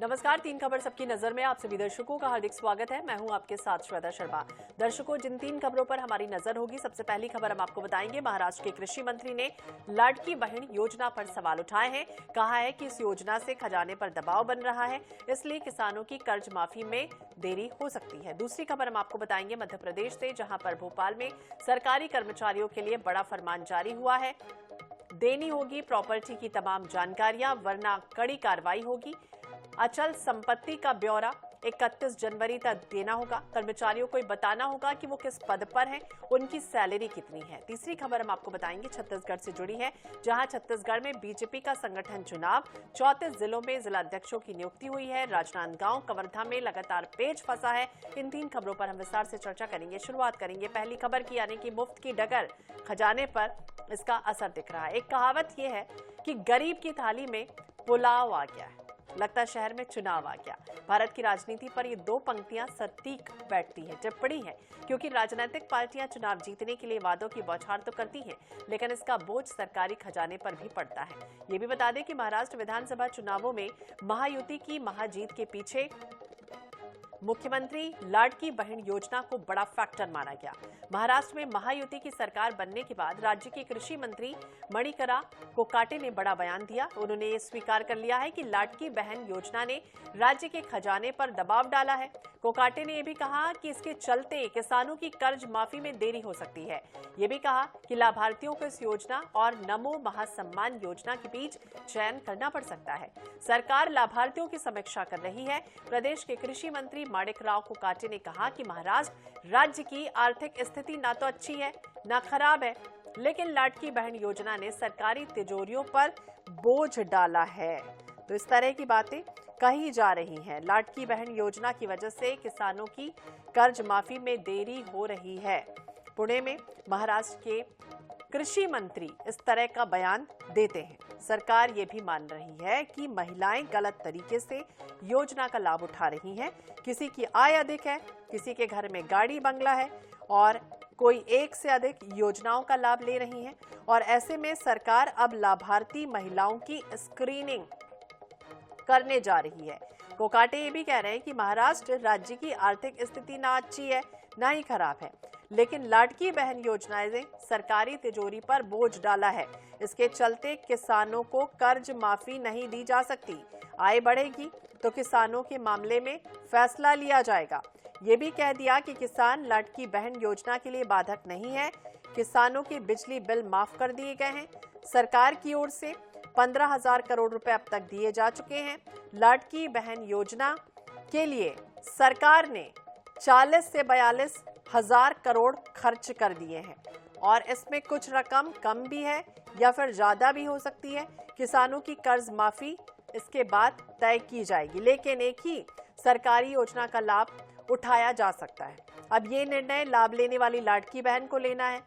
नमस्कार, 3 खबर सबकी नजर में आप सभी दर्शकों का हार्दिक स्वागत है। मैं हूं आपके साथ श्वेता शर्मा। दर्शकों, जिन 3 खबरों पर हमारी नजर होगी, सबसे पहली खबर हम आपको बताएंगे। महाराष्ट्र के कृषि मंत्री ने लाडकी बहन योजना पर सवाल उठाए हैं। कहा है कि इस योजना से खजाने पर दबाव बन रहा है, इसलिए किसानों की कर्ज माफी में देरी हो सकती है। दूसरी खबर हम आपको बताएंगे मध्य प्रदेश से, जहां पर भोपाल में सरकारी कर्मचारियों के लिए बड़ा फरमान जारी हुआ है। देनी होगी प्रॉपर्टी की तमाम जानकारियां, वरना कड़ी कार्रवाई होगी। अचल संपत्ति का ब्यौरा 31 जनवरी तक देना होगा। कर्मचारियों को बताना होगा कि वो किस पद पर हैं, उनकी सैलरी कितनी है। तीसरी खबर हम आपको बताएंगे छत्तीसगढ़ से जुड़ी है, जहां छत्तीसगढ़ में बीजेपी का संगठन चुनाव, 34 जिलों में जिलाध्यक्षों की नियुक्ति हुई है। राजनांदगांव, कवर्धा में लगातार पेच फंसा है। इन 3 खबरों पर हम विस्तार से चर्चा करेंगे। शुरुआत करेंगे पहली खबर की, यानी कि मुफ्त की डगर खजाने पर इसका असर दिख रहा है। एक कहावत यह है कि गरीब की थाली में पुलाव आ गया है, लगता शहर में चुनाव आ गया। भारत की राजनीति पर ये 2 पंक्तियां सटीक बैठती है। टिप्पणी है, क्योंकि राजनीतिक पार्टियां चुनाव जीतने के लिए वादों की बौछार तो करती हैं, लेकिन इसका बोझ सरकारी खजाने पर भी पड़ता है। ये भी बता दें कि महाराष्ट्र विधानसभा चुनावों में महायुति की महाजीत के पीछे मुख्यमंत्री लाडकी बहन योजना को बड़ा फैक्टर माना गया। महाराष्ट्र में महायुति की सरकार बनने के बाद राज्य के कृषि मंत्री मणिकरा कोकाटे ने बड़ा बयान दिया। उन्होंने ये स्वीकार कर लिया है कि लाडकी बहन योजना ने राज्य के खजाने पर दबाव डाला है। कोकाटे ने यह भी कहा कि इसके चलते किसानों की कर्ज माफी में देरी हो सकती है। ये भी कहा कि लाभार्थियों को इस योजना और नमो महासम्मान योजना के बीच चयन करना पड़ सकता है। सरकार लाभार्थियों की समीक्षा कर रही है। प्रदेश के कृषि मंत्री माणिकराव कोकाटे ने कहा कि महाराष्ट्र राज्य की आर्थिक स्थिति ना तो अच्छी है ना खराब है, लेकिन लाडकी बहन योजना ने सरकारी तिजोरियों पर बोझ डाला है। तो इस तरह की बातें कही जा रही हैं। लाडकी बहन योजना की वजह से किसानों की कर्ज माफी में देरी हो रही है। पुणे में महाराष्ट्र के कृषि मंत्री इस तरह का बयान देते हैं। सरकार ये भी मान रही है कि महिलाएं गलत तरीके से योजना का लाभ उठा रही हैं। किसी की आय अधिक है, किसी के घर में गाड़ी बंगला है और कोई एक से अधिक योजनाओं का लाभ ले रही हैं, और ऐसे में सरकार अब लाभार्थी महिलाओं की स्क्रीनिंग करने जा रही है। कोकाटे ये भी कह रहे हैं कि महाराष्ट्र राज्य की आर्थिक स्थिति ना अच्छी है ना ही खराब है, लेकिन लाडकी बहन योजना ने सरकारी तिजोरी पर बोझ डाला है। इसके चलते किसानों को कर्ज माफी नहीं दी जा सकती। आय बढ़ेगी तो किसानों के मामले में फैसला लिया जाएगा। ये भी कह दिया कि किसान लाडकी बहन योजना के लिए बाधक नहीं है। किसानों के बिजली बिल माफ कर दिए गए हैं। सरकार की ओर से 15,000 करोड़ रुपए अब तक दिए जा चुके हैं। लाडकी बहन योजना के लिए सरकार ने 40 से 42 हजार करोड़ खर्च कर दिए हैं, और इसमें कुछ रकम कम भी है या फिर ज्यादा भी हो सकती है। किसानों की कर्ज माफी इसके बाद तय की जाएगी, लेकिन एक ही सरकारी योजना का लाभ उठाया जा सकता है। अब ये निर्णय लाभ लेने वाली लाडकी बहन को लेना है।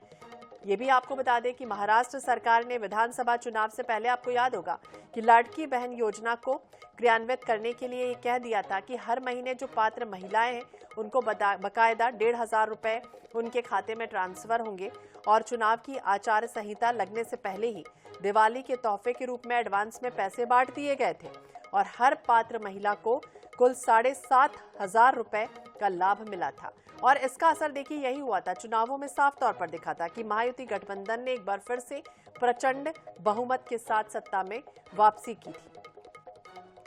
ये भी आपको बता दें कि महाराष्ट्र सरकार ने विधानसभा चुनाव से पहले, आपको याद होगा, कि लाडकी बहन योजना को क्रियान्वित करने के लिए ये कह दिया था कि हर महीने जो पात्र महिलाएं हैं उनको बकायदा 1,500 रुपए उनके खाते में ट्रांसफर होंगे, और चुनाव की आचार संहिता लगने से पहले ही दिवाली के तोहफे के रूप में एडवांस में पैसे बांट दिए गए थे, और हर पात्र महिला को कुल 7,500 रुपए का लाभ मिला था। और इसका असर देखिए यही हुआ था, चुनावों में साफ तौर पर दिखा था कि महायुति गठबंधन ने एक बार फिर से प्रचंड बहुमत के साथ सत्ता में वापसी की थी।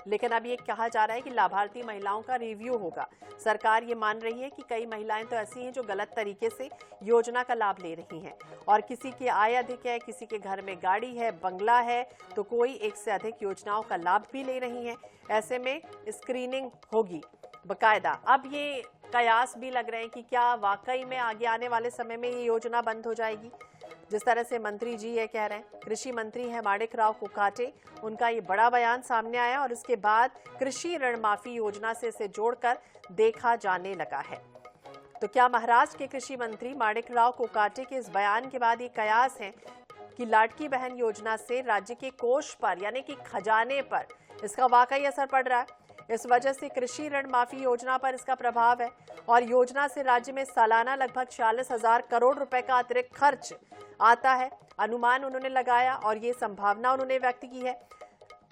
लेकिन अब ये कहा जा रहा है कि लाभार्थी महिलाओं का रिव्यू होगा। सरकार ये मान रही है कि कई महिलाएं तो ऐसी हैं जो गलत तरीके से योजना का लाभ ले रही हैं, और किसी की आय अधिक है, किसी के घर में गाड़ी है, बंगला है, तो कोई एक से अधिक योजनाओं का लाभ भी ले रही हैं। ऐसे में स्क्रीनिंग होगी बकायदा। अब ये कयास भी लग रहे हैं कि क्या वाकई में आगे आने वाले समय में ये योजना बंद हो जाएगी, जिस तरह से मंत्री जी ये कह रहे हैं। कृषि मंत्री हैं माणिकराव कोकाटे, उनका ये बड़ा बयान सामने आया, और इसके बाद कृषि ऋण माफी योजना से इसे जोड़कर देखा जाने लगा है। तो क्या महाराष्ट्र के कृषि मंत्री माणिकराव कोकाटे के इस बयान के बाद ये कयास है कि लाडकी बहन योजना से राज्य के कोष पर, यानी कि खजाने पर, इसका वाकई असर पड़ रहा है? इस वजह से कृषि ऋण माफी योजना पर इसका प्रभाव है, और योजना से राज्य में सालाना लगभग 46,000 करोड़ रुपए का अतिरिक्त खर्च आता है, अनुमान उन्होंने लगाया, और ये संभावना उन्होंने व्यक्त की है।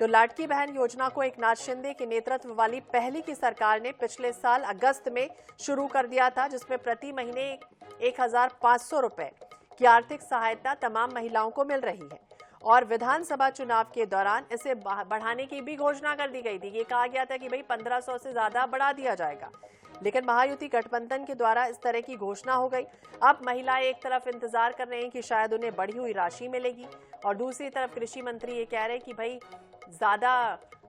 तो लाडकी बहन योजना को एकनाथ शिंदे के नेतृत्व वाली पहली की सरकार ने पिछले साल अगस्त में शुरू कर दिया था, जिसमें प्रति महीने 1,500 रुपए की आर्थिक सहायता तमाम महिलाओं को मिल रही है और विधानसभा चुनाव के दौरान इसे बढ़ाने की भी घोषणा कर दी गई थी। ये कहा गया था कि भाई 1500 से ज्यादा बढ़ा दिया जाएगा, लेकिन महायुति गठबंधन के द्वारा इस तरह की घोषणा हो गई। अब महिलाएं एक तरफ इंतजार कर रहे हैं कि शायद उन्हें बढ़ी हुई राशि मिलेगी और दूसरी तरफ कृषि मंत्री ये कह रहे हैं कि भाई ज्यादा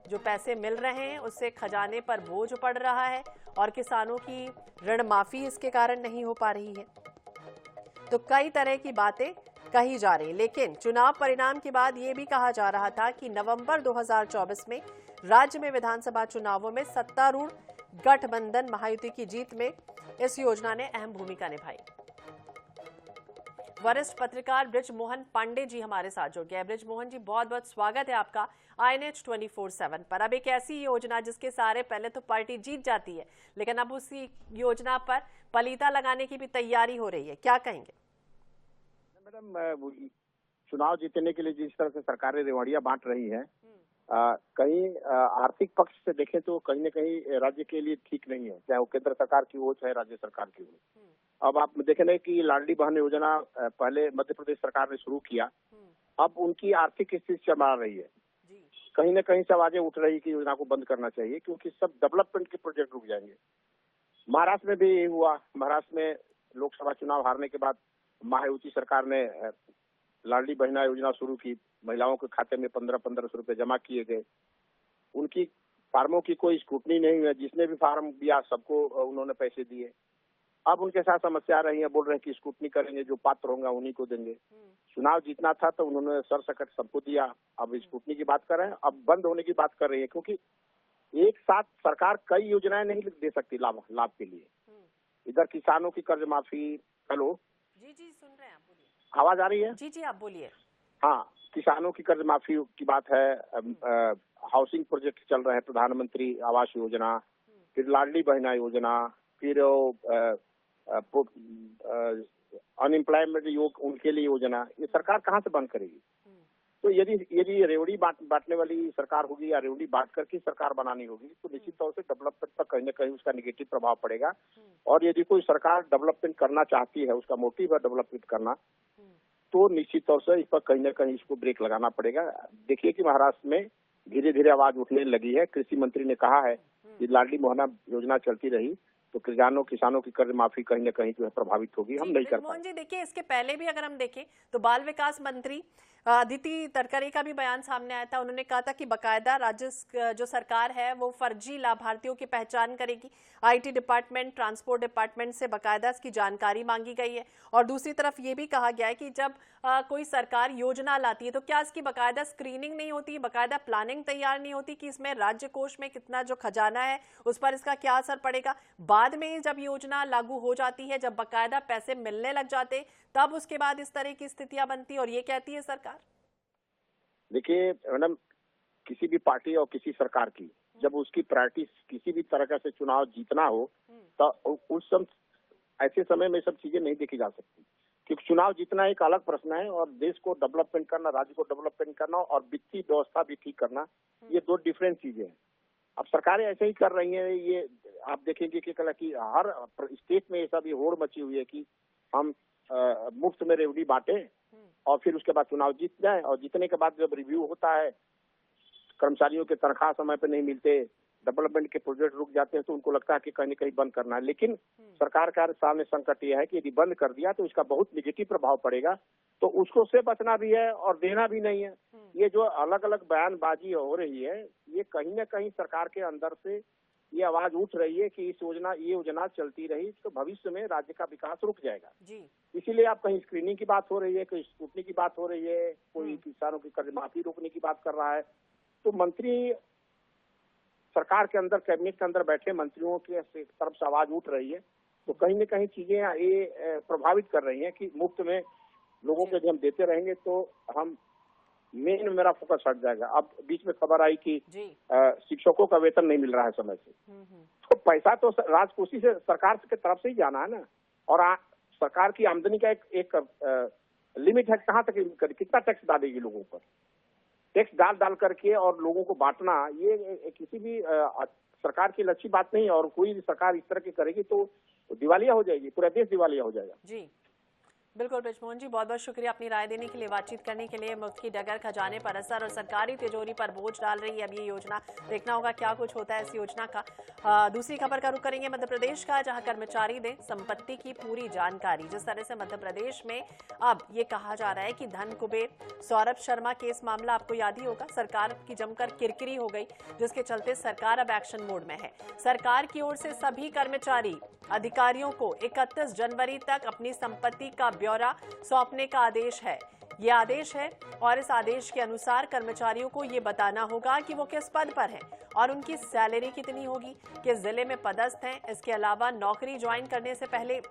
जो पैसे मिल रहे हैं उससे खजाने पर बोझ पड़ रहा है और किसानों की ऋण माफी इसके कारण नहीं हो पा रही है। तो कई तरह की बातें कही जा रही, लेकिन चुनाव परिणाम के बाद ये भी कहा जा रहा था कि नवंबर 2024 में राज्य में विधानसभा चुनावों में सत्तारूढ़ गठबंधन महायुति की जीत में इस योजना ने अहम भूमिका निभाई। वरिष्ठ पत्रकार ब्रिजमोहन पांडे जी हमारे साथ जुड़ गए। ब्रिजमोहन जी, बहुत बहुत स्वागत है आपका INH 24/7 पर। अब एक ऐसी योजना जिसके सारे पहले तो पार्टी जीत जाती है, लेकिन अब उसी योजना पर पलीता लगाने की भी तैयारी हो रही है, क्या कहेंगे? मैडम, चुनाव जीतने के लिए जिस तरह से सरकारें रेवड़ियां बांट रही है, कहीं आर्थिक पक्ष से देखें तो कहीं न कहीं राज्य के लिए ठीक नहीं है, चाहे वो केंद्र सरकार की हो चाहे राज्य सरकार की हो। अब आप देखें ना कि लाडली बहन योजना पहले मध्य प्रदेश सरकार ने शुरू किया, अब उनकी आर्थिक स्थिति चरमरा रही है। कहीं न कहीं से आवाजें उठ रही कि योजना को बंद करना चाहिए क्योंकि सब डेवलपमेंट के प्रोजेक्ट रुक जाएंगे। महाराष्ट्र में भी यही हुआ। महाराष्ट्र में लोकसभा चुनाव हारने के बाद महायुति सरकार ने लाडली बहना योजना शुरू की। महिलाओं के खाते में 1500 रुपए जमा किए गए। उनकी फार्मों की कोई स्क्रूटनी नहीं है, जिसने भी फार्म दिया सबको उन्होंने पैसे दिए। अब उनके साथ समस्या रही है, बोल रहे हैं कि स्क्रूटनी करेंगे, जो पात्र होंगे उन्हीं को देंगे। चुनाव जीतना था तो उन्होंने सरसकट सबको दिया, अब स्क्रूटनी की बात कर रहे हैं, अब बंद होने की बात कर रही है क्योंकि एक साथ सरकार कई योजनाएं नहीं दे सकती लाभ के लिए। इधर किसानों की कर्ज माफी। हेलो जी सुन रहे हैं आप, बोलिए। आवाज आ रही है? जी आप बोलिए। हाँ, किसानों की कर्ज माफी की बात है, हाउसिंग प्रोजेक्ट चल रहे हैं, प्रधानमंत्री आवास योजना, फिर लाडली बहना योजना, फिर अनएम्प्लॉयमेंट योग उनके लिए योजना। ये सरकार कहाँ से बंद करेगी? तो यदि रेवड़ी बांटने वाली सरकार होगी या रेवड़ी बांट करके सरकार बनानी होगी तो निश्चित तौर से डेवलपमेंट पर कहीं न कहीं उसका निगेटिव प्रभाव पड़ेगा। और यदि कोई सरकार डेवलपमेंट करना चाहती है, उसका मोटिव है डेवलपमेंट करना, तो निश्चित तौर से इस पर कहीं न कहीं इसको ब्रेक लगाना पड़ेगा। देखिए कि महाराष्ट्र में धीरे धीरे आवाज उठने लगी है। कृषि मंत्री ने कहा है कि लाडली बहना योजना चलती रही तो किसानों की कर्ज माफी कहीं न कहीं जो है प्रभावित होगी, हम नहीं कर पाएंगे। मोहन जी, देखिए इसके पहले भी अगर हम देखें तो बाल विकास मंत्री अदिति तटकरे का भी बयान सामने आया था। उन्होंने कहा था कि बकायदा राज्य जो सरकार है वो फर्जी लाभार्थियों की पहचान करेगी। IT डिपार्टमेंट, ट्रांसपोर्ट डिपार्टमेंट से बकायदा इसकी जानकारी मांगी गई है और दूसरी तरफ ये भी कहा गया है कि जब कोई सरकार योजना लाती है तो क्या इसकी बकायदा स्क्रीनिंग नहीं होती, बकायदा प्लानिंग तैयार नहीं होती कि इसमें राज्य कोष में कितना जो खजाना है उस पर इसका क्या असर पड़ेगा। बाद में जब योजना लागू हो जाती है, जब बकायदा पैसे मिलने लग जाते, तब उसके बाद इस तरह की स्थितियां बनती और ये कहती है सरकार। देखिए मैडम, किसी भी पार्टी और किसी सरकार की जब उसकी प्रायोरिटी किसी भी तरह से चुनाव जीतना हो तो उस ऐसे समय में सब चीजें नहीं देखी जा सकती, क्योंकि चुनाव जीतना एक अलग प्रश्न है और देश को डेवलपमेंट करना, राज्य को डेवलपमेंट करना और वित्तीय व्यवस्था भी ठीक करना, ये दो डिफरेंट चीजें हैं। अब सरकारें ऐसे ही कर रही हैं। ये आप देखेंगे कि हर स्टेट में ऐसा भी होड़ मची हुई है कि हम मुफ्त में रेवड़ी बांटे और फिर उसके बाद चुनाव जीत जाए और जीतने के बाद जब रिव्यू होता है, कर्मचारियों के तनख्वाह समय पे नहीं मिलते, डेवलपमेंट के प्रोजेक्ट रुक जाते हैं तो उनको लगता है कि कहीं न कहीं बंद करना है। लेकिन सरकार का सामने संकट यह है कि यदि बंद कर दिया तो इसका बहुत निगेटिव प्रभाव पड़ेगा, तो उसको से बचना भी है और देना भी नहीं है। ये जो अलग अलग बयानबाजी हो रही है, ये कहीं न कहीं सरकार के अंदर से ये आवाज उठ रही है कि ये योजना चलती रही तो भविष्य में राज्य का विकास रुक जाएगा। इसीलिए आप कहीं स्क्रीनिंग की बात हो रही है, कहीं स्क्रूटनी की बात हो रही है, कोई किसानों की कर्ज माफी रोकने की बात कर रहा है। तो मंत्री सरकार के अंदर, कैबिनेट के अंदर बैठे मंत्रियों की तरफ से आवाज उठ रही है, तो कहीं न कहीं चीजें ये प्रभावित कर रही हैं कि मुफ्त में लोगों को यदि हम देते रहेंगे तो हम मेरा फोकस हट जाएगा। अब बीच में खबर आई कि शिक्षकों का वेतन नहीं मिल रहा है समय से, तो पैसा तो राजकोषी से सरकार की तरफ से ही जाना है ना। और सरकार की आमदनी का एक लिमिट है, कहाँ तक कितना टैक्स डालेगी लोगों पर। टैक्स डाल करके और लोगों को बांटना, ये किसी भी सरकार की लक्ष्य बात नहीं है। और कोई भी सरकार इस तरह की करेगी तो दिवालिया हो जाएगी, पूरा देश दिवालिया हो जाएगा। जी बिल्कुल बृजमोहन जी, बहुत बहुत शुक्रिया अपनी राय देने के लिए, बातचीत करने के लिए। मुफ्त की डगर खजाने पर असर और सरकारी तिजोरी पर बोझ डाल रही है अब ये योजना। देखना होगा क्या कुछ होता है इस योजना का। दूसरी खबर का रुख करेंगे मध्य प्रदेश का, जहां कर्मचारी दें संपत्ति की पूरी जानकारी। जिस तरह से मध्य प्रदेश में अब ये कहा जा रहा है कि धन कुबेर सौरभ शर्मा केस मामला आपको याद ही होगा, सरकार की जमकर किरकिरी हो गई, जिसके चलते सरकार अब एक्शन मोड में है। सरकार की ओर से सभी कर्मचारी अधिकारियों को 31 जनवरी तक अपनी संपत्ति का ब्यौरा सौंपने का आदेश है। ये आदेश है और इस आदेश के अनुसार कर्मचारियों को ये बताना होगा कि वो किस पद पर हैं और उनकी सैलरी कितनी होगी, किस जिले में पदस्थ हैं। इसके अलावा नौकरी ज्वाइन करने से पहले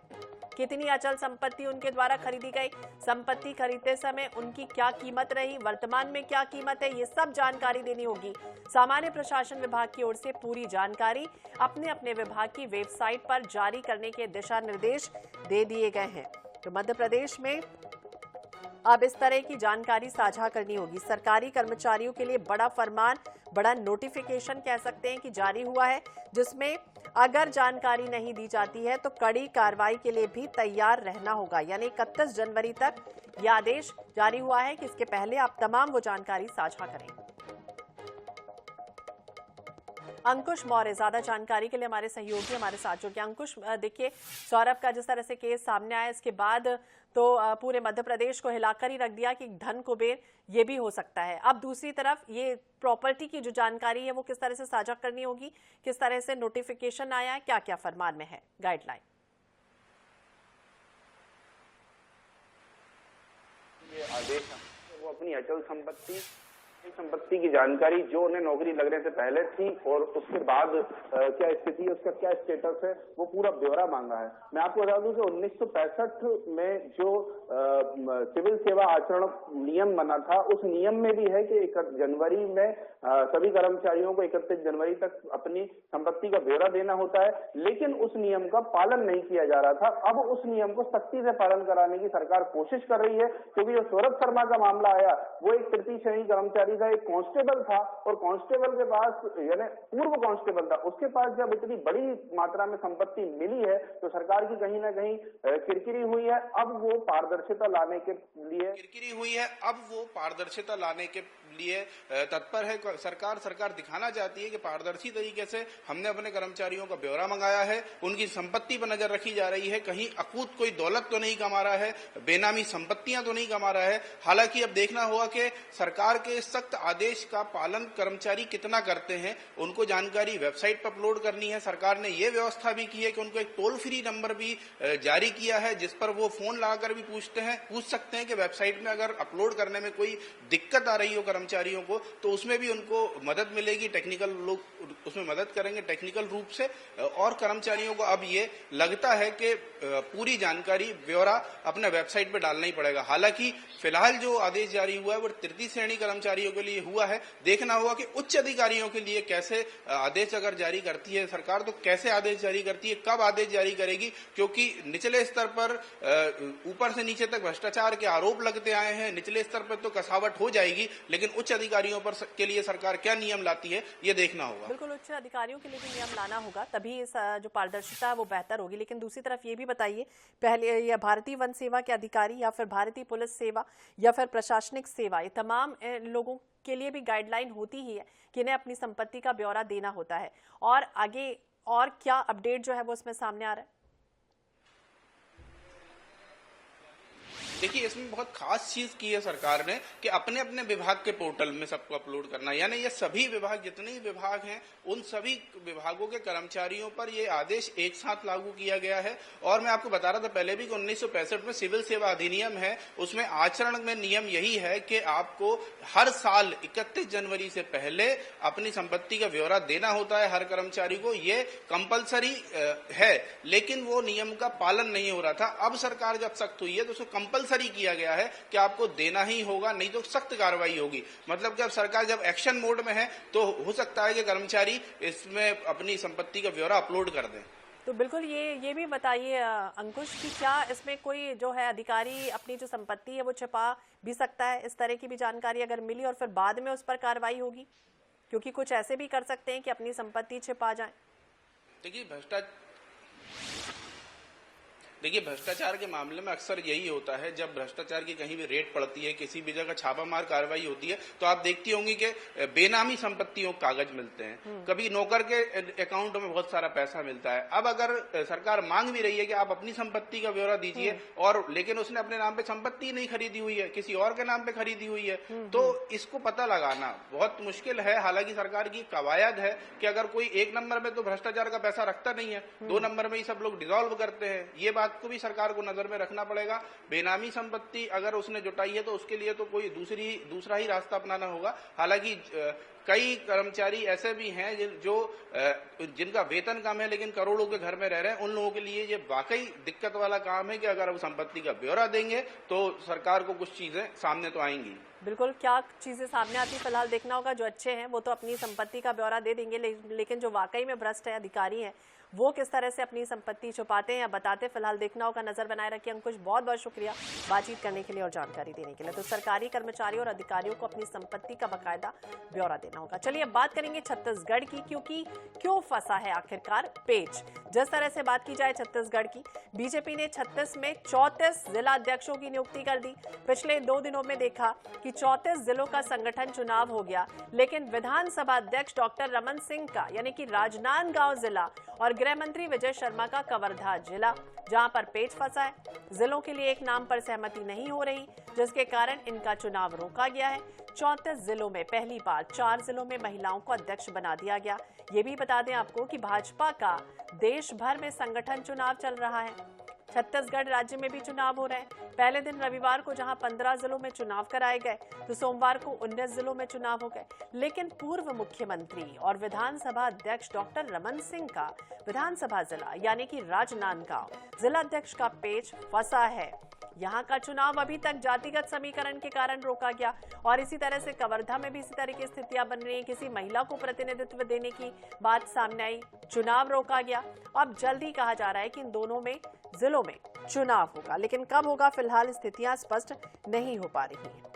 कितनी अचल संपत्ति उनके द्वारा खरीदी गई, संपत्ति खरीदते समय उनकी क्या कीमत रही, वर्तमान में क्या कीमत है, ये सब जानकारी देनी होगी। सामान्य प्रशासन विभाग की ओर से पूरी जानकारी अपने अपने विभाग की वेबसाइट पर जारी करने के दिशा निर्देश दे दिए गए हैं। तो मध्य प्रदेश में अब इस तरह की जानकारी साझा करनी होगी। सरकारी कर्मचारियों के लिए बड़ा फरमान, बड़ा नोटिफिकेशन कह सकते हैं कि जारी हुआ है, जिसमें अगर जानकारी नहीं दी जाती है तो कड़ी कार्रवाई के लिए भी तैयार रहना होगा। यानी 31 जनवरी तक यह आदेश जारी हुआ है कि इसके पहले आप तमाम वो जानकारी साझा करें। अंकुश मौर्य ज्यादा जानकारी के लिए हमारे सहयोगी हमारे साथ जुड़ गए। अंकुश, देखिए सौरभ का जिस तरह से केस सामने आया, इसके बाद तो पूरे मध्य प्रदेश को हिलाकर ही रख दिया कि धन कुबेर ये भी हो सकता है। अब दूसरी तरफ ये प्रॉपर्टी की जो जानकारी है वो किस तरह से साझा करनी होगी, किस तरह से नोटिफिकेशन आया है, क्या क्या फरमान में है गाइडलाइन? ये आदेश वो अपनी अचल संपत्ति की जानकारी जो उन्हें नौकरी लगने से पहले थी और उसके बाद क्या स्थिति है, उसका क्या स्टेटस है, वो पूरा ब्यौरा मांगा है। मैं आपको बता दूं कि 1965 में जो सिविल सेवा आचरण नियम बना था, उस नियम में भी है कि 1 जनवरी में सभी कर्मचारियों को 31 जनवरी तक अपनी संपत्ति का ब्यौरा देना होता है, लेकिन उस नियम का पालन नहीं किया जा रहा था। अब उस नियम को सख्ती से पालन कराने की सरकार कोशिश कर रही है, क्योंकि जो सौरभ शर्मा का मामला आया वो एक तृतीय श्रेणी कर्मचारी का, एक कांस्टेबल था और कांस्टेबल के पास, यानी पूर्व कांस्टेबल था, उसके पास जब इतनी बड़ी मात्रा में संपत्ति मिली है तो सरकार की कहीं ना कहीं किरकिरी हुई है। अब वो पारदर्शिता लाने के लिए तत्पर है सरकार दिखाना चाहती है कि पारदर्शी तरीके से हमने अपने कर्मचारियों का ब्यौरा मंगाया है, उनकी संपत्ति पर नजर रखी जा रही है, कहीं अकूत कोई दौलत तो नहीं कमा रहा है, बेनामी संपत्तियां तो नहीं कमा रहा है। हालांकि अब देखना होगा कि सरकार के सख्त आदेश का पालन कर्मचारी कितना करते हैं, उनको जानकारी वेबसाइट पर अपलोड करनी है। सरकार ने यह व्यवस्था भी की है कि उनको एक टोल फ्री नंबर भी जारी किया है, जिस पर वो फोन लगाकर भी पूछ सकते हैं कि वेबसाइट में अगर अपलोड करने में कोई दिक्कत आ रही हो कर्मचारियों को तो उसमें भी उनको मदद मिलेगी। टेक्निकल लोग उसमें मदद करेंगे टेक्निकल रूप से, और कर्मचारियों को अब ये लगता है कि पूरी जानकारी ब्यौरा अपने वेबसाइट पर डालना ही पड़ेगा। हालांकि फिलहाल जो आदेश जारी हुआ है वो तृतीय श्रेणी कर्मचारियों के लिए हुआ है। देखना होगा कि उच्च अधिकारियों के लिए कैसे आदेश अगर जारी करती है सरकार, तो कैसे आदेश जारी करती है, कब आदेश जारी करेगी, क्योंकि निचले स्तर पर ऊपर से नीचे तक भ्रष्टाचार के आरोप लगते आए हैं। निचले स्तर पर तो कसावट हो जाएगी, लेकिन उच्च अधिकारियों पर के लिए सरकार क्या नियम लाती है ये देखना होगा। बिल्कुल, उच्च अधिकारियों के लिए भी नियम लाना होगा, तभी इस जो पारदर्शिता है वो बेहतर होगी। लेकिन दूसरी तरफ ये भी बताइए, पहले या भारतीय वन सेवा के अधिकारी या फिर भारतीय पुलिस सेवा या फिर प्रशासनिक सेवा, ये तमाम लोगों के लिए भी गाइडलाइन होती ही है कि इन्हें अपनी संपत्ति का ब्यौरा देना होता है। और आगे और क्या अपडेट जो है वो इसमें सामने आ रहा है? देखिए, इसमें बहुत खास चीज की है सरकार ने कि अपने अपने विभाग के पोर्टल में सबको अपलोड करना, यानी ये सभी विभाग, जितने ही विभाग हैं उन सभी विभागों के कर्मचारियों पर ये आदेश एक साथ लागू किया गया है। और मैं आपको बता रहा था पहले भी कि 1965 में सिविल सेवा अधिनियम है, उसमें आचरण में नियम यही है कि आपको हर साल 31 जनवरी से पहले अपनी संपत्ति का ब्यौरा देना होता है हर कर्मचारी को। ये कंपलसरी है, लेकिन वो नियम का पालन नहीं हो रहा था। अब सरकार जब सख्त हुई है तो उसको कंपलसरी किया गया है कि आपको देना ही होगा, नहीं तो सख्त कार्रवाई होगी। मतलब कि अब सरकार जब एक्शन मोड में है तो हो सकता है कि कर्मचारी इसमें अपनी संपत्ति का ब्यौरा अपलोड कर दें। तो बिल्कुल ये भी बताइए अंकुश कि क्या इसमें कोई जो है अधिकारी अपनी जो संपत्ति है वो छिपा भी सकता है? इस तरह की भी जानकारी अगर मिली और फिर बाद में उस पर कार्रवाई होगी, क्योंकि कुछ ऐसे भी कर सकते हैं कि अपनी संपत्ति छिपा जाए। देखिए भ्रष्टाचार के मामले में अक्सर यही होता है, जब भ्रष्टाचार की कहीं भी रेड पड़ती है, किसी भी जगह छापामार कार्रवाई होती है, तो आप देखती होंगी कि बेनामी संपत्तियों कागज मिलते हैं, कभी नौकर के अकाउंट में बहुत सारा पैसा मिलता है। अब अगर सरकार मांग भी रही है कि आप अपनी संपत्ति का ब्यौरा दीजिए, और लेकिन उसने अपने नाम पे संपत्ति नहीं खरीदी हुई है, किसी और के नाम पे खरीदी हुई है, तो इसको पता लगाना बहुत मुश्किल है। हालांकि सरकार की कवायद है कि अगर कोई 1 नंबर में तो भ्रष्टाचार का पैसा रखता नहीं है, 2 नंबर में ही सब लोग डिसॉल्व करते हैं। ये बात को भी सरकार को नजर में रखना पड़ेगा। बेनामी संपत्ति अगर उसने जुटाई है तो उसके लिए तो कोई दूसरा ही रास्ता अपनाना होगा। हालांकि कई कर्मचारी ऐसे भी हैं जिनका वेतन कम है लेकिन करोड़ों के घर में रह रहे हैं, उन लोगों के लिए ये वाकई दिक्कत वाला काम है कि अगर वो संपत्ति का ब्यौरा देंगे तो सरकार को कुछ चीजें सामने तो आएंगी। बिल्कुल, क्या चीजें सामने आती फिलहाल देखना होगा। जो अच्छे हैं वो तो अपनी संपत्ति का ब्यौरा दे देंगे, लेकिन जो वाकई में भ्रष्ट है अधिकारी हैं वो किस तरह से अपनी संपत्ति छुपाते हैं या बताते, फिलहाल देखना होगा। नजर बनाए रखिए अंकुश, बहुत बहुत शुक्रिया बातचीत करने के लिए और जानकारी देने के लिए। तो सरकारी कर्मचारियों और अधिकारियों को अपनी संपत्ति का बकायदा ब्यौरा देना होगा। चलिए अब बात करेंगे छत्तीसगढ़ की, क्योंकि क्यों फंसा है आखिरकार पेच। जिस तरह से बात की जाए छत्तीसगढ़ की, बीजेपी ने 36 में 34 जिला अध्यक्षों की नियुक्ति कर दी। पिछले 2 दिनों में देखा कि 34 जिलों का संगठन चुनाव हो गया, लेकिन विधानसभा अध्यक्ष डॉक्टर रमन सिंह का यानी कि राजनांदगांव जिला और गृह मंत्री विजय शर्मा का कवर्धा जिला, जहां पर पेच फंसा है। जिलों के लिए एक नाम पर सहमति नहीं हो रही, जिसके कारण इनका चुनाव रोका गया है। 34 जिलों में पहली बार 4 जिलों में महिलाओं को अध्यक्ष बना दिया गया। ये भी बता दें आपको कि भाजपा का देश भर में संगठन चुनाव चल रहा है। छत्तीसगढ़ राज्य में भी चुनाव हो रहे हैं। पहले दिन रविवार को जहां 15 जिलों में चुनाव कराए गए, तो सोमवार को 19 जिलों में चुनाव हो गए। लेकिन पूर्व मुख्यमंत्री और विधानसभा अध्यक्ष डॉक्टर रमन सिंह का विधानसभा जिला यानी कि राजनांदगांव जिला अध्यक्ष का पेच फंसा है। यहाँ का चुनाव अभी तक जातिगत समीकरण के कारण रोका गया, और इसी तरह से कवर्धा में भी इसी तरह की स्थितियां बन रही हैं। किसी महिला को प्रतिनिधित्व देने की बात सामने आई, चुनाव रोका गया। अब जल्दी कहा जा रहा है कि इन दोनों में जिलों में चुनाव होगा, लेकिन कब होगा फिलहाल स्थितियां स्पष्ट नहीं हो पा रही हैं।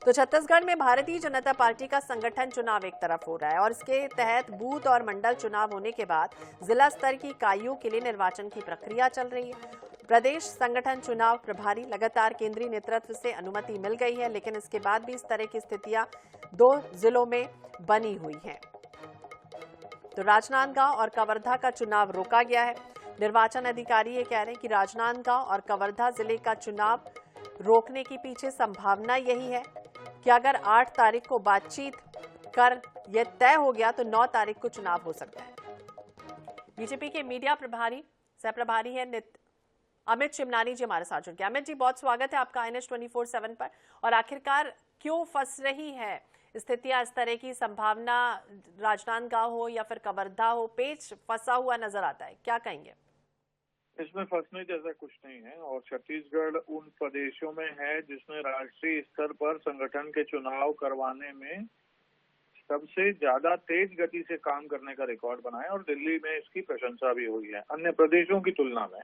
तो छत्तीसगढ़ में भारतीय जनता पार्टी का संगठन चुनाव एक तरफ हो रहा है, और इसके तहत बूथ और मंडल चुनाव होने के बाद जिला स्तर की इकाइयों के लिए निर्वाचन की प्रक्रिया चल रही है। प्रदेश संगठन चुनाव प्रभारी लगातार केंद्रीय नेतृत्व से अनुमति मिल गई है, लेकिन इसके बाद भी इस तरह की स्थितियां 2 जिलों में बनी हुई हैं। तो राजनांदगांव और कवर्धा का चुनाव रोका गया है। निर्वाचन अधिकारी ये कह रहे हैं कि राजनांदगांव और कवर्धा जिले का चुनाव रोकने के पीछे संभावना यही है कि अगर 8 तारीख को बातचीत कर यह तय हो गया तो 9 तारीख को चुनाव हो सकता है। बीजेपी के मीडिया प्रभारी सह प्रभारी है अमित चिमनानी जी हमारे साथ जुड़ गए। अमित जी, बहुत स्वागत है आपका INS 24/7 पर। और आखिरकार क्यों फंस रही है स्थितियां इस तरह की? संभावना राजनांदगांव हो या फिर कवर्धा हो, पेच फंसा हुआ नजर आता है, क्या कहेंगे? इसमें फंसने जैसा कुछ नहीं है, और छत्तीसगढ़ उन प्रदेशों में है जिसने राष्ट्रीय स्तर पर संगठन के चुनाव करवाने में सबसे ज्यादा तेज गति से काम करने का रिकॉर्ड बनाया, और दिल्ली में इसकी प्रशंसा भी हुई है अन्य प्रदेशों की तुलना में।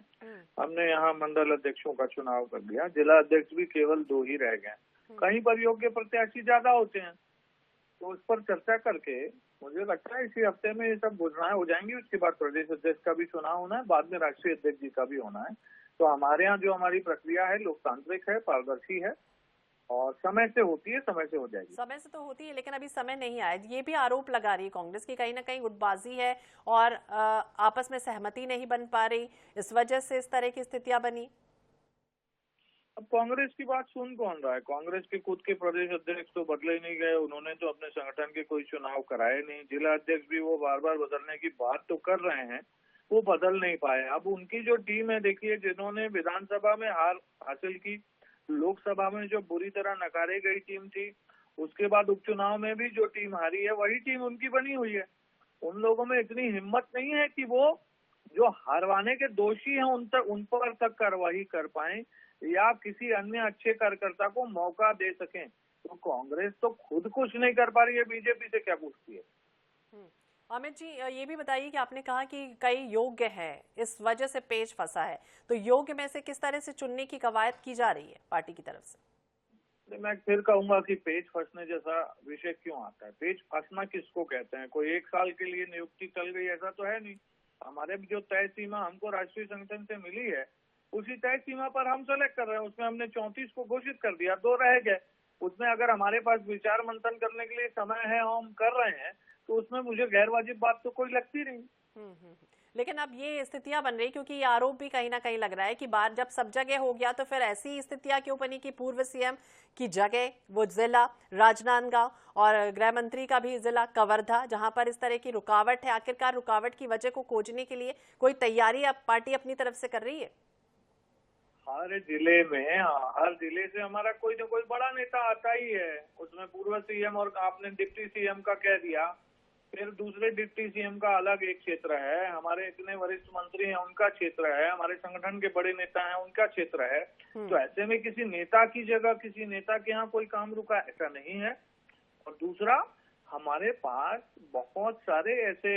हमने यहाँ मंडल अध्यक्षों का चुनाव कर दिया, जिला अध्यक्ष भी केवल 2 ही रह गए। कहीं पर योग्य प्रत्याशी ज्यादा होते हैं, तो उस पर चर्चा करके मुझे लगता है इसी हफ्ते में ये सब घोषणाएं हो जाएंगी। उसके बाद प्रदेश अध्यक्ष का भी चुनाव होना है, बाद में राष्ट्रीय अध्यक्ष जी का भी होना है। तो हमारे यहाँ जो हमारी प्रक्रिया है लोकतांत्रिक है, पारदर्शी है, और समय से होती है, समय से हो जाएगी। समय से तो होती है, लेकिन अभी समय नहीं आया। ये भी आरोप लगा रही है कांग्रेस की कहीं ना कहीं गुटबाजी है और आपस में सहमति नहीं बन पा रही, इस वजह से इस तरह की स्थितियां बनी। अब कांग्रेस की बात सुन कौन रहा है? कांग्रेस के खुद के प्रदेश अध्यक्ष तो बदले नहीं गए, उन्होंने तो अपने संगठन के कोई चुनाव कराए नहीं। जिला अध्यक्ष भी वो बार बार बदलने की बात तो कर रहे हैं, वो बदल नहीं पाए। अब उनकी जो टीम है, देखिए, जिन्होंने विधानसभा में हार हासिल की, लोकसभा में जो बुरी तरह नकारे गई टीम थी, उसके बाद उपचुनाव में भी जो टीम हारी है वही टीम उनकी बनी हुई है। उन लोगों में इतनी हिम्मत नहीं है कि वो जो हारवाने के दोषी हैं उन पर तक कार्रवाई कर पाए या किसी अन्य अच्छे कार्यकर्ता को मौका दे सकें। तो कांग्रेस तो खुद कुछ नहीं कर पा रही है, बीजेपी से क्या पूछती है। अमित जी, ये भी बताइए कि आपने कहा कि कई योग्य हैं, इस वजह से पेच फंसा है, तो योग्य में से किस तरह से चुनने की कवायद की जा रही है पार्टी की तरफ से? मैं फिर कहूंगा कि पेच फंसने जैसा विषय क्यों आता है। पेच फंसना किसको कहते हैं? कोई 1 साल के लिए नियुक्ति चल गई ऐसा तो है नहीं। हमारे जो तय सीमा हमको राष्ट्रीय संगठन से मिली है, उसी तय सीमा पर हम सेलेक्ट कर रहे हैं। उसमें हमने 34 को घोषित कर दिया, 2 रह गए। उसमें अगर हमारे पास विचार मंथन करने के लिए समय है और हम कर रहे हैं, तो उसमें मुझे गैर वाजिब बात तो कोई लगती नहीं। लेकिन अब ये स्थितियां बन रही, क्योंकि ये आरोप भी कहीं ना कहीं लग रहा है कि बार जब सब जगह हो गया तो फिर ऐसी स्थितियां क्यों बनी कि पूर्व सीएम की जगह वो जिला राजनांदगांव और गृह मंत्री का भी जिला कवर्धा, जहां पर इस तरह की रुकावट है। आखिरकार रुकावट की वजह को खोजने के लिए कोई तैयारी अब पार्टी अपनी तरफ से कर रही है? हर जिले में, हर जिले से हमारा कोई ना कोई बड़ा नेता आता ही है। उसमें पूर्व सीएम और आपने डिप्टी सीएम का कह दिया, फिर दूसरे डिप्टी सीएम का अलग एक क्षेत्र है, हमारे इतने वरिष्ठ मंत्री हैं उनका क्षेत्र है, हमारे संगठन के बड़े नेता हैं उनका क्षेत्र है। तो ऐसे में किसी नेता की जगह किसी नेता के यहाँ कोई काम रुका ऐसा नहीं है। और दूसरा, हमारे पास बहुत सारे ऐसे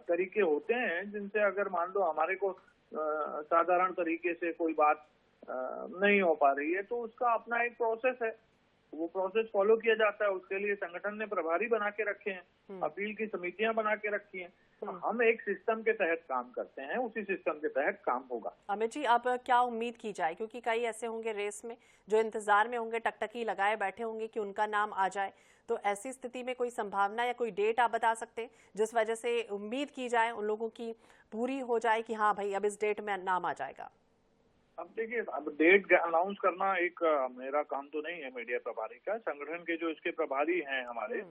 तरीके होते हैं जिनसे अगर मान लो हमारे को साधारण तरीके से कोई बात नहीं हो पा रही है, तो उसका अपना एक प्रोसेस है, वो प्रोसेस फॉलो किया जाता है। उसके लिए संगठन ने प्रभारी बना के रखे हैं, अपील की समितियां बना के रखी हैं। तो हम एक सिस्टम के तहत काम करते हैं, उसी सिस्टम के तहत काम होगा। अमित जी, अब क्या उम्मीद की जाए, क्योंकि कई ऐसे होंगे रेस में जो इंतजार में होंगे, टकटकी लगाए बैठे होंगे कि उनका नाम आ जाए, तो ऐसी स्थिति में कोई संभावना या कोई डेट आप बता सकते हैं जिस वजह से उम्मीद की जाए उन लोगों की पूरी हो जाए कि हाँ भाई अब इस डेट में नाम आ जाएगा? अब देखिए, अब डेट अनाउंस करना एक मेरा काम तो नहीं है मीडिया प्रभारी का। संगठन के जो इसके प्रभारी हैं हमारे,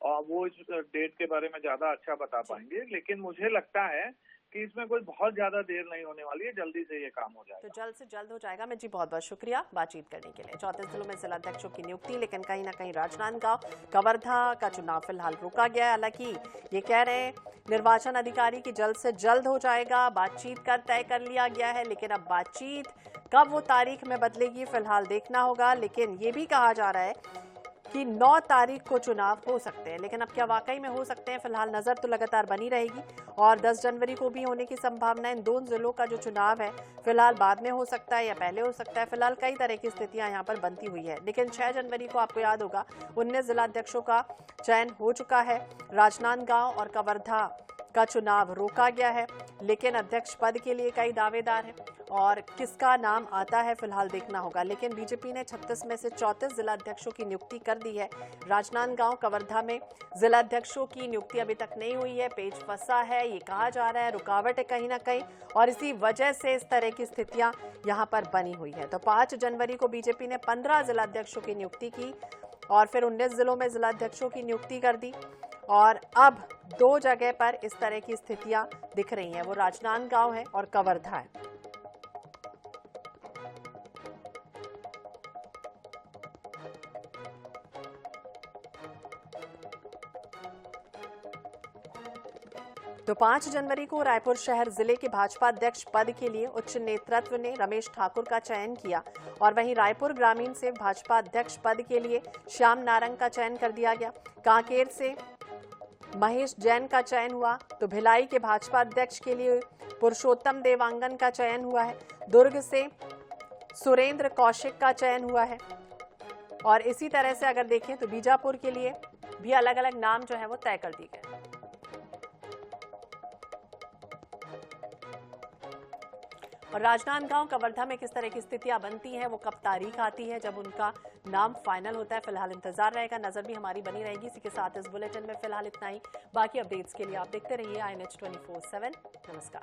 और वो इस डेट के बारे में ज्यादा अच्छा बता पाएंगे। लेकिन मुझे लगता है कि इसमें कोई बहुत ज्यादा देर नहीं होने वाली है, जल्दी से ये काम हो जाएगा। तो जल्द से जल्द हो जाएगा। मैं जी बहुत बहुत शुक्रिया बातचीत करने के लिए। 34 जिलों में जिलाध्यक्षों की नियुक्ति, लेकिन कहीं ना कहीं राजनांदगांव कवर्धा का चुनाव फिलहाल रोका गया है। हालांकि ये कह रहे हैं निर्वाचन अधिकारी की जल्द से जल्द हो जाएगा, बातचीत कर तय कर लिया गया है, लेकिन अब बातचीत कब वो तारीख में बदलेगी फिलहाल देखना होगा। लेकिन ये भी कहा जा रहा है कि 9 तारीख को चुनाव हो सकते हैं, लेकिन अब क्या वाकई में हो सकते हैं, फिलहाल नजर तो लगातार बनी रहेगी। और 10 जनवरी को भी होने की संभावना है। इन 2 जिलों का जो चुनाव है फिलहाल बाद में हो सकता है या पहले हो सकता है। फिलहाल कई तरह की स्थितियां यहाँ पर बनती हुई है। लेकिन 6 जनवरी को आपको याद होगा 19 जिलाध्यक्षों का चयन हो चुका है। राजनांदगांव और कवर्धा का चुनाव रोका गया है, लेकिन अध्यक्ष पद के लिए कई दावेदार हैं और किसका नाम आता है फिलहाल देखना होगा। लेकिन बीजेपी ने 36 में से 34 जिलाध्यक्षों की नियुक्ति कर दी है। राजनांदगांव कवर्धा में जिलाध्यक्षों की नियुक्ति अभी तक नहीं हुई है, पेच फंसा है ये कहा जा रहा है, रुकावट है कहीं ना कहीं, और इसी वजह से इस तरह की स्थितियां यहां पर बनी हुई है। तो 5 जनवरी को बीजेपी ने 15 जिलाध्यक्षों की नियुक्ति की और फिर 19 जिलों में जिलाध्यक्षों की नियुक्ति कर दी। और अब 2 जगह पर इस तरह की स्थितियां दिख रही हैं, वो राजनांदगांव है और कवर्धा है। तो 5 जनवरी को रायपुर शहर जिले के भाजपा अध्यक्ष पद के लिए उच्च नेतृत्व ने रमेश ठाकुर का चयन किया और वहीं रायपुर ग्रामीण से भाजपा अध्यक्ष पद के लिए श्याम नारंग का चयन कर दिया गया। कांकेर से महेश जैन का चयन हुआ, तो भिलाई के भाजपा अध्यक्ष के लिए पुरुषोत्तम देवांगन का चयन हुआ है। दुर्ग से सुरेंद्र कौशिक का चयन हुआ है। और इसी तरह से अगर देखें तो बीजापुर के लिए भी अलग अलग नाम जो है वो तय कर दिए गए। और राजनांदगांव कवर्धा में किस तरह की स्थितियां बनती हैं, वो कब तारीख आती है जब उनका नाम फाइनल होता है, फिलहाल इंतजार रहेगा, नजर भी हमारी बनी रहेगी। इसी के साथ इस बुलेटिन में फिलहाल इतना ही। बाकी अपडेट्स के लिए आप देखते रहिए INH 24/7। नमस्कार।